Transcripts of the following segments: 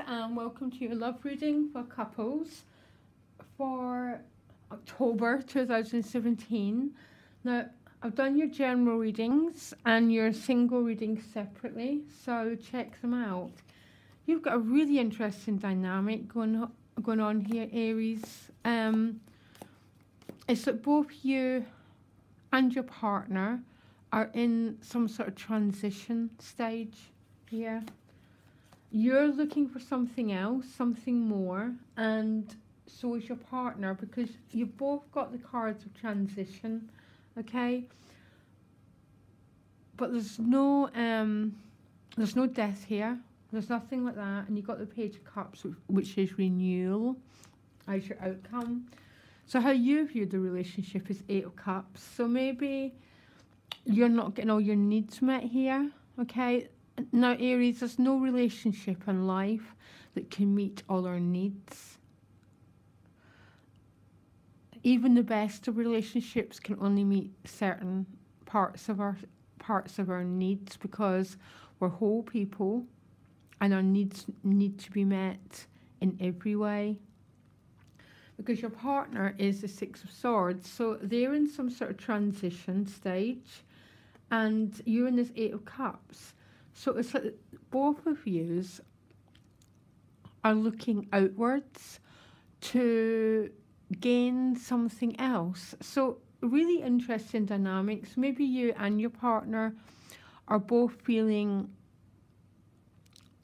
and welcome to your love reading for couples for October 2017. Now, I've done your general readings and your single readings separately, so check them out. You've got a really interesting dynamic going on here, Aries. It's that both you and your partner are in some sort of transition stage here. You're looking for something else, something more, and so is your partner, because you've both got the cards of transition, okay? But there's no death here. There's nothing like that, and you've got the Page of Cups, which is renewal as your outcome. So how you view the relationship is Eight of Cups. So maybe you're not getting all your needs met here, okay? Now, Aries, there's no relationship in life that can meet all our needs. Even the best of relationships can only meet certain parts of our needs, because we're whole people and our needs need to be met in every way. Because your partner is the Six of Swords, so they're in some sort of transition stage, and you're in this Eight of Cups. So it's like both of yous are looking outwards to gain something else. So really interesting dynamics. Maybe you and your partner are both feeling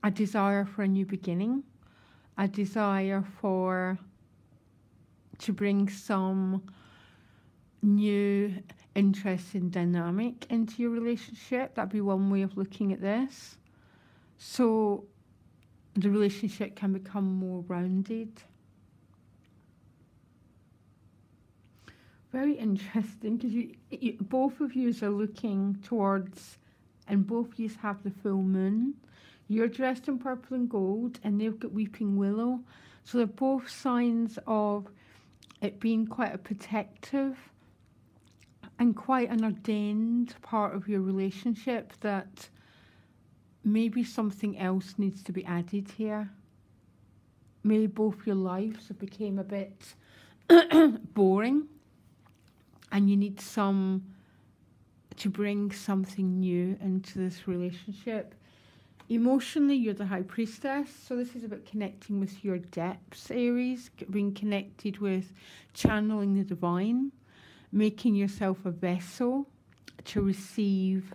a desire for a new beginning, a desire to bring some new interesting dynamic into your relationship. That'd be one way of looking at this. So the relationship can become more rounded. Very interesting, because you both of you are looking towards, and both of you have the full moon. You're dressed in purple and gold, and they've got weeping willow. So they're both signs of it being quite a protective and quite an ordained part of your relationship, that maybe something else needs to be added here. Maybe both your lives have become a bit boring, and you need to bring something new into this relationship. Emotionally, you're the High Priestess, so this is about connecting with your depths, Aries, being connected with channeling the divine, making yourself a vessel to receive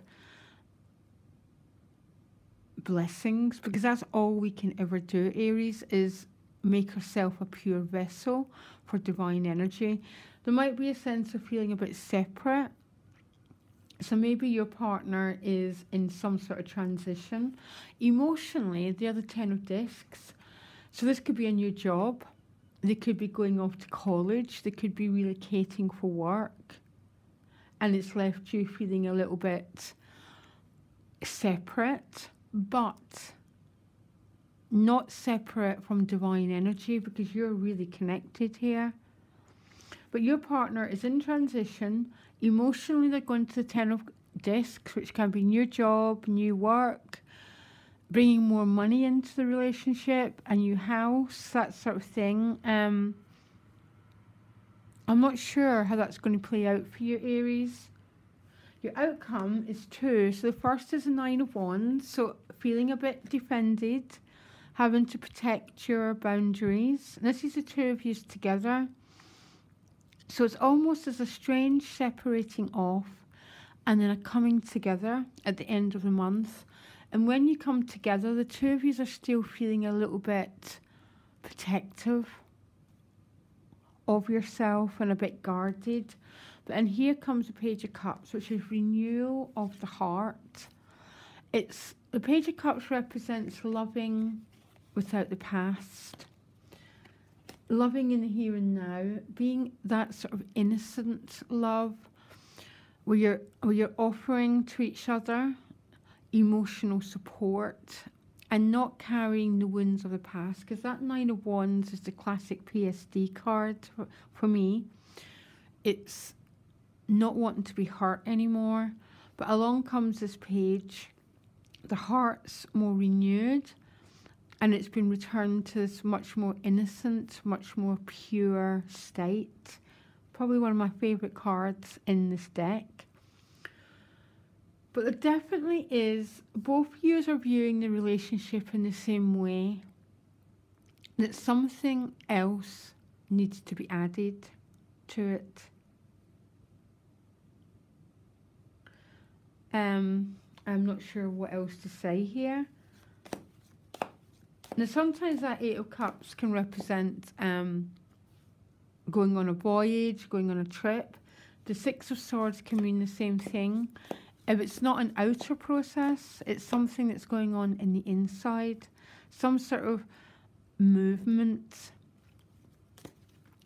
blessings, because that's all we can ever do, Aries, is make yourself a pure vessel for divine energy. There might be a sense of feeling a bit separate. So maybe your partner is in some sort of transition. Emotionally, they're the Ten of Discs. So this could be a new job. They could be going off to college. They could be relocating for work. And it's left you feeling a little bit separate, but not separate from divine energy, because you're really connected here. But your partner is in transition. Emotionally, they're going to the Ten of Discs, which can be new job, new work, bringing more money into the relationship, a new house, that sort of thing. I'm not sure how that's going to play out for you, Aries. Your outcome is 2. So the first is a Nine of Wands, so feeling a bit defended, having to protect your boundaries. And this is the two of you together. So it's almost as a strange separating off and then a coming together at the end of the month. And when you come together, the two of you are still feeling a little bit protective of yourself and a bit guarded. But and here comes the Page of Cups, which is renewal of the heart. The Page of Cups represents loving without the past. Loving in the here and now, being that sort of innocent love where you're offering to each other emotional support and not carrying the wounds of the past, because that Nine of Wands is the classic PSD card for me. It's not wanting to be hurt anymore, but along comes this page. The heart's more renewed, and it's been returned to this much more innocent, much more pure state. Probably one of my favourite cards in this deck. But it definitely is, both of you are viewing the relationship in the same way, that something else needs to be added to it. I'm not sure what else to say here. Now, sometimes that Eight of Cups can represent going on a voyage, going on a trip. The Six of Swords can mean the same thing. If it's not an outer process, it's something that's going on in the inside. Some sort of movement.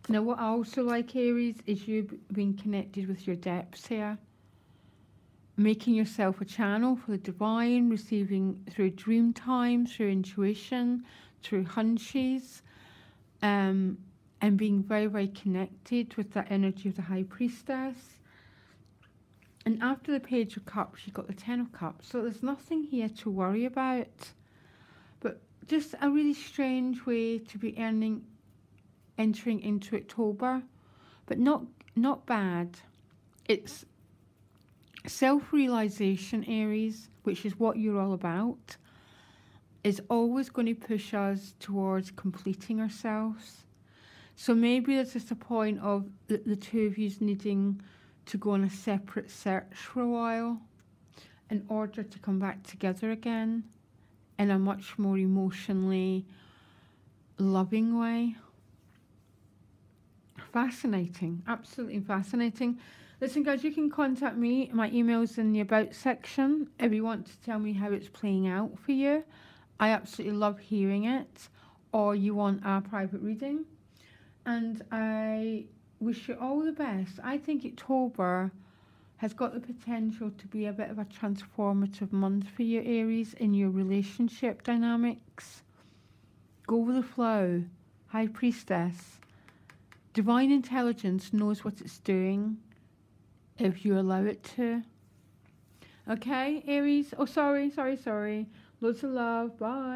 Now, what I also like, Aries, is you being connected with your depths here. Making yourself a channel for the divine, receiving through dream time, through intuition, through hunches, and being very, very connected with that energy of the High Priestess. And after the Page of Cups, you've got the Ten of Cups. So there's nothing here to worry about. But just a really strange way to be entering into October. But not bad. It's self-realization, Aries, which is what you're all about, is always going to push us towards completing ourselves. So maybe there's just a point of the two of you needing to go on a separate search for a while in order to come back together again in a much more emotionally loving way. Fascinating, absolutely fascinating. Listen, guys, you can contact me. My email's in the About section if you want to tell me how it's playing out for you. I absolutely love hearing it. Or you want a private reading. And I wish you all the best. I think October has got the potential to be a bit of a transformative month for you, Aries, in your relationship dynamics. Go with the flow. High Priestess. Divine intelligence knows what it's doing, if you allow it to. Okay, Aries? Oh, sorry. Loads of love. Bye.